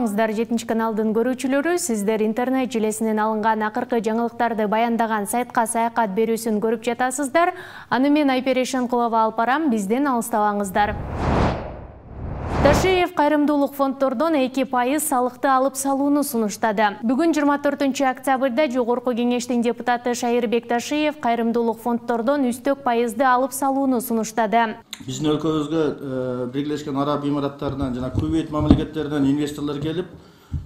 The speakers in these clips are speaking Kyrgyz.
Саламатсыздар, 7 каналдын көрүүчүлөрү, сиздер интернет желесинен алынган акыркы жаңылыктарды баяндаган сайтка саякат берүүсүн көрүп жатасыздар. Аны мен Айпери Шенкулова алып барам, бизден алыстабаңыздар. Ташиев кайрымдуулук фонддордон 2% салыкты алып салууну сунуштады. Бүгүн 24 октябрда Жогорку кеңештин депутаты Шайырбек Ташиев кайрымдуулук фонддордон үстөк пайызды алып салууну сунуштады. Биздин өлкөбүзгө Биргелешкен Араб Эмираттарынан жана Кувейт мамлекеттеринен инвесторлор келип,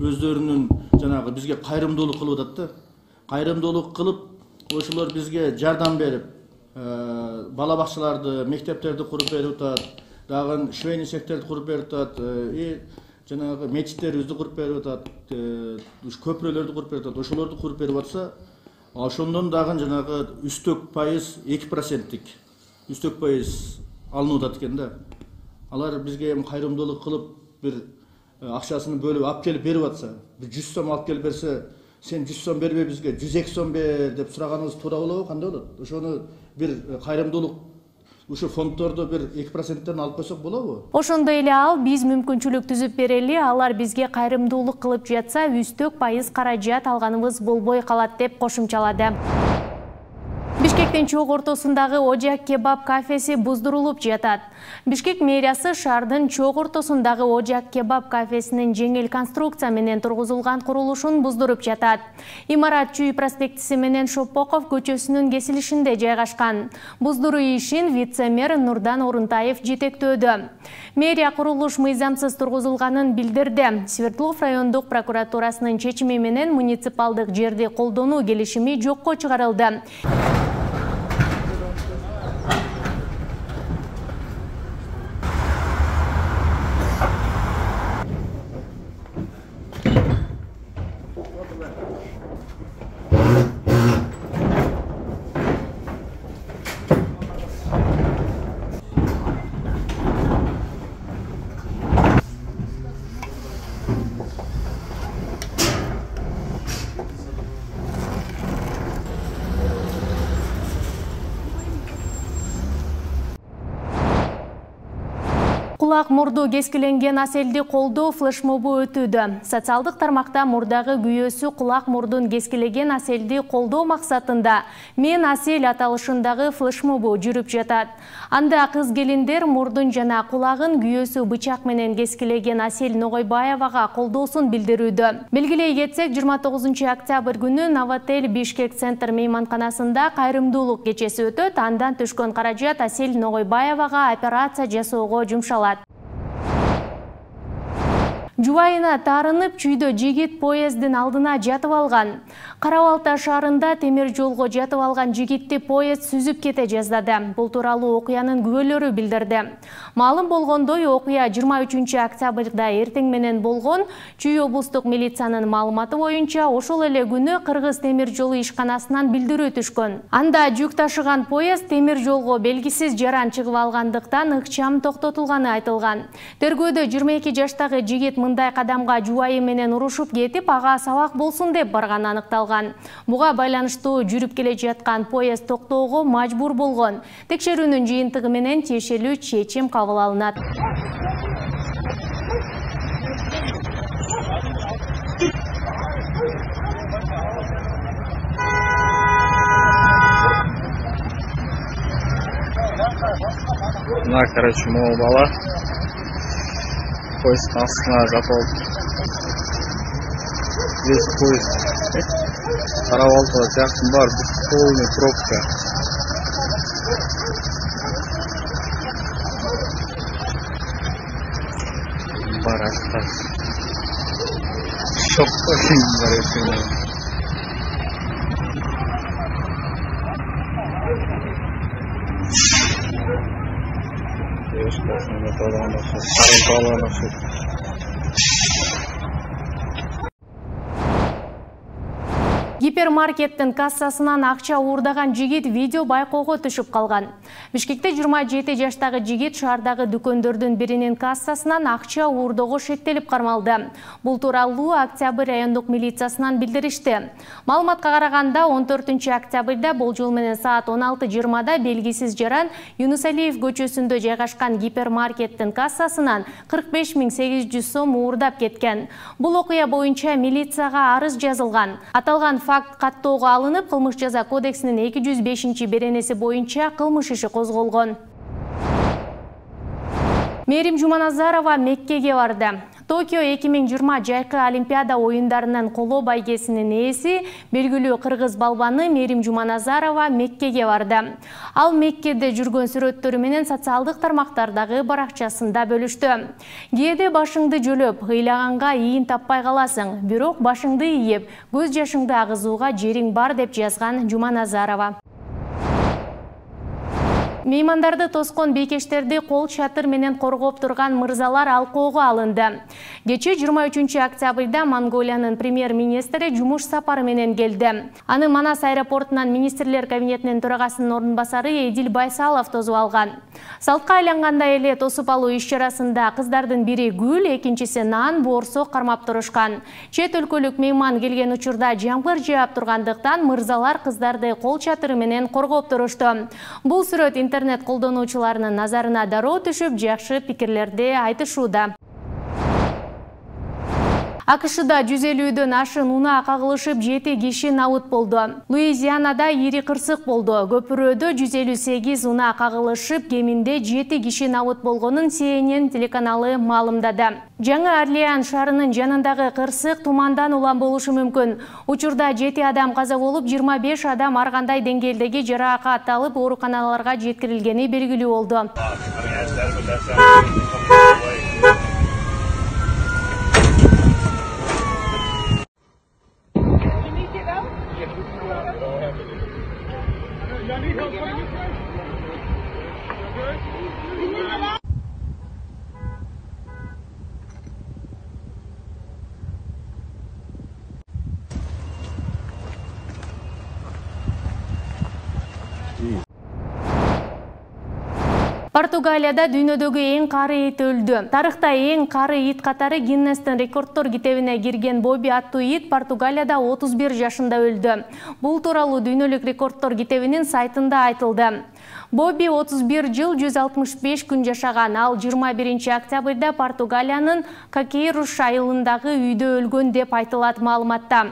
өздөрүнүн жанагы бизге кайрымдуулук кылып атат да. Кайрымдуулук кылып, ошолор бизге жардам берип, бала бакчаларды, мектептерди куруп берип атат. Дагы швейный секторду куруп берип атат, жанагы мечиттерибизди куруп берип атат, көпүрөлөрдү куруп берип атат. Ошолорду куруп берип атса, ошондон дагы жанагы үстөк пайыз 2%тик үстөк пайыз алынып атат экен да. Алар бизге кайрымдуулук кылып бир акчасын бөлүп алып келип берип атса, бир 100 сом алып келип берсе, сен 100 сом бербей бизге 102 сом бер деп сураганыбыз туура болобу, кандай болот? Ошону бир кайрымдуулук ушу фонддорду бир 2%тен алып койсок болобу? Ошондой эле ал биз мүмкүнчүлүк түзүп берели, алар бизге кайрымдуулук кылып жатса, үстөк пайыз каражат алганыбыз болбой калат деп кошумчалады. Бишкектин чогуу ортосундагы Ожак кебаб кафеси буздурулуп жатат. Бишкек мэриясы шаардын чогуу ортосундагы Ожак кебаб кафесинин жеңил конструкция менен тургузулган курулушун буздуруп жатат. Имарат Чүй проспектиси менен Шопоков көчөсүнүн кесилишинде жайгашкан. Буздуруу ишин вице-мэр Нурдан Орунтаев жетектөөдө. Мэрия курулуш мыйзамсыз тургузулганын билдирди. Свердлов райондук прокуратурасынын чечими менен муниципалдык жерди колдонуу келишими жокко чыгарылды. Кулак мурду кескиленген аселди колдоо флешмобу өтүүдө. Социалдык тармакта мурдагы күйөөсү кулак мурдун кескилеген аселди колдоо максатында Мен Асел аталышындагы флешмобу жүрүп жатат. Анда кыз келиндер мурдун жана кулагын күйөөсү бычак менен кескилеген Асел Ногойбаевага колдоосун билдирүүдө. Белгилей кетсек, 29 октябрь күнү Новотель Бишкек центр мейманканасында кайрымдуулук кечеси өтөт. Андан түшкөн каражат Асел Ногойбаевага операция жасоого жумшалат. Жубайына таарынып, чүйдө жигит поездин алдына жатып алган. Кара-Балта шаарында темир жолго жатып алган жигитти поезд сүзүп кете жаздады. Бул тууралуу окуянын күбөлөрү билдирди. Маалым болгондой, окуя 23 октябрда эртең менен болгон. Чүй облустук милициянын маалыматы боюнча, ошол эле күнү Кыргыз темир жолу ишканасынан билдирүү түшкөн. Анда жүк ташыган поезд темир жолго белгисиз жаран чыгып алгандыктан ыкчам токтотулганы айтылган. Тергөөдө 22 жаштагы жигит мындай кадамга жубайы менен урушуп кетип, ага сабак болсун деп барганы аныкталган. Буга байланыштуу жүрүп келе жаткан поезд токтоого мажбур болгон. Текшерүүнүн жыйынтыгы менен тиешелүү чечим кабыл алынат. Мына, короче, могу бала поезд астына жатып алып. Весь поезд Кара-Балта жактын бар, полный пробка. Бар астар. Шокко бар экен. Девушкасына металлдан башка, сарын башка. Гипермаркеттин кассасынан акча уурдаган жигит видео байкоого түшүп калган. Бишкекте 27 жаштагы жигит шаардагы дүкөндөрдүн биринин кассасынан акча уурдоого шектелип кармалды. Бул тууралуу Октябрь райондук милициясынан билдиришти. Маалыматка караганда 14-октябрда болжол менен саат 16:20 белгисиз жаран Юнусалиев көчөсүндө жайгашкан гипермаркеттин кассасынан 45.800 сом уурдап кеткен. Бул окуя боюнча милицияга арыз жазылган. Аталган факт каттоого алынып, кылмыш жаза кодексинин 205-беренеси боюнча кылмыш иши козголгон. Мээрим Жуманазарова Меккеге барды. Токио 2020 жайкы Олимпиада оюндарынын коло байгесинин ээси белгилүү кыргыз балбаны Мээрим Жуманазарова Меккеге барды. Ал Меккеде жүргөн сүрөттөрү менен социалдык тармактардагы баракчасында бөлүштү. Кээде башыңды жөлөп, ыйлаганга ийин таппай каласың, бирок башыңды ийип, көз жашыңды агызууга жериң бар деп жазган Жуманазарова. Меймандарды тоскон бейкештерди кол чатыр менен коргоп турган мырзалар алкоого алынды. Кече 23-октябрда Монголиянын премьер-министри жумуш сапары менен келди. Аны Манас аэропортунан министрлер кабинетинин төрагасынын орун басары Эдил Байсалов тосуп алган. Салтка айлангандай эле тосуп алуу иш-чарасында кыздардын бири гүл, экинчиси нан, боорсок кармап турушкан. Чет өлкөлүк мейман келген учурда жамгыр жаап тургандыктан мырзалар кыздарды кол чатыры менен коргоп турушту. Бул сүрөт интернет колдонуучуларынын назарына дароо түшүп, жакшы пикирлерди айтышууда. АКШда 150дөн ашын унаа кагылышып 7 киши набыт болду. Луизианада ири кырсык болду. Көпүрөдө 158 унаа кагылышып, кеминде 7 киши набыт болгонун CNN телеканалы маалымдады. Жаңы Орлеан шаарынын жанындагы кырсык тумандан улам болушу мүмкүн. Учурда 7 адам каза болуп, 25 адам ар кандай деңгээлдеги жаракат алып, ооруканаларга жеткирилгени белгилүү болду. Португалияда дүйнөдөгү эң кары ит өлдү. Тарыхта эң кары ит катары Гиннестин рекордтор китебине кирген Боби аттуу ит Португалияда 31 жашында өлдү. Бул тууралуу дүйнөлүк рекордтор китебинин сайтында айтылды. Боби 31 жыл 165 күн жашаган. Ал 21-октябрда Португалиянын Какейруш айылындагы үйдө өлгөн деп айтылат маалыматта.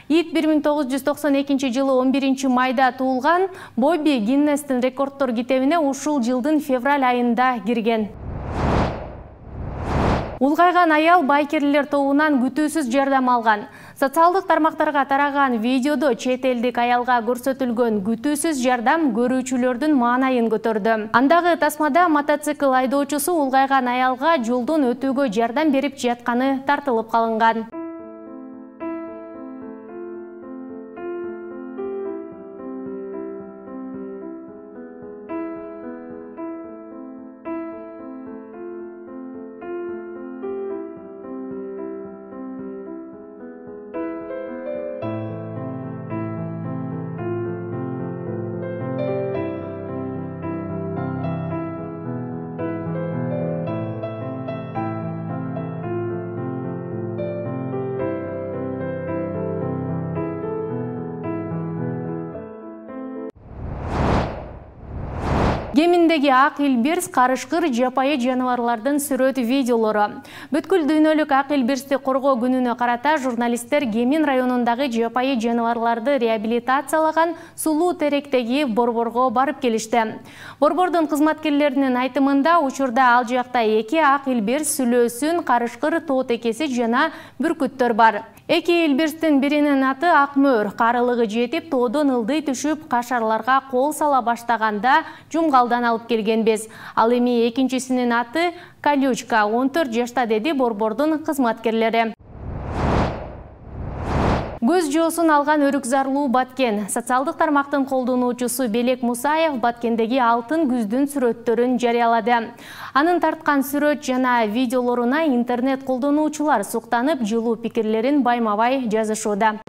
Ит 1992 жылы 11 майда туулган. Боби Гиннестин рекордтор китебине ушул жылдын февраль айында кирген. Улгайган аял байкерлер тобунан күтүүсүз жардам алган. Социалдык тармактарга тараган видеодо чет элдик аялга көрсөтүлгөн күтүүсүз жардам көрүүчүлөрдүн маанайын көтөрдү. Андагы тасмада мотоцикл айдоочусу улгайган аялга жолдон өтүүгө жардам берип жатканы тартылып калынган. Кеминдеги ак илбирс, карышкыр, жапайы жаныбарлардын сүрөт видеолору. Бүткүл дүйнөлүк ак илбирсти коргоо күнүнө карата журналисттер Кемин районундагы жапайы жаныбарларды реабилитациялаган сулуу теректеги борборго барып келишти. Борбордун кызматкерлеринин айтымында учурда ал жакта 2 ак илбирс, сүлөөсүн, карышкыр, тоот экеси жана бүркүттөр бар. Эки илбирстин биринин аты Акмөр, карылыгы жетип, тоодон ылдый түшүп, кашарларга кол сала баштаганда жумгалдан алып келгенбиз. Ал эми экинчисинин аты Колючка, 14 жашта, деди борбордун кызматкерлери. Көз жоосун алган өрүкзарлуу Баткен. Социалдык тармактын колдонуучусу Белек Мусаев Баткендеги алтын күздүн сүрөттөрүн жарыялады. Анын тарткан сүрөт жана видеолоруна интернет колдонуучулар суктанып, жылуу пикирлерин байма-бай жазышууда.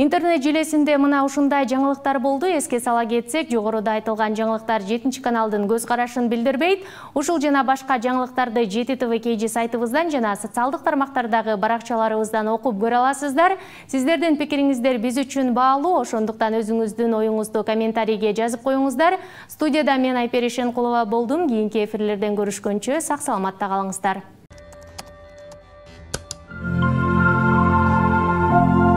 Интернет желесинде мына ушундай жаңылыктар болду. Эске сала кетсек, жогоруда айтылган жаңылыктар 7 каналдын көз карашын билдирбейт. Ушул жана башка жаңылыктарды ЖТТВ KG сайтыбыздан жана социалдык тармактардагы баракчаларыбыздан окуп көрө аласыздар. Сиздердин пикириңиздер биз үчүн баалуу, ошондуктан өзүңүздүн оюңузду комментарийге жазып коюңуздар. Студияда мен Айпери Шенкулова болдум. Кийинки эфирлерден көрүшкөнчө сак саламатта калыңыздар.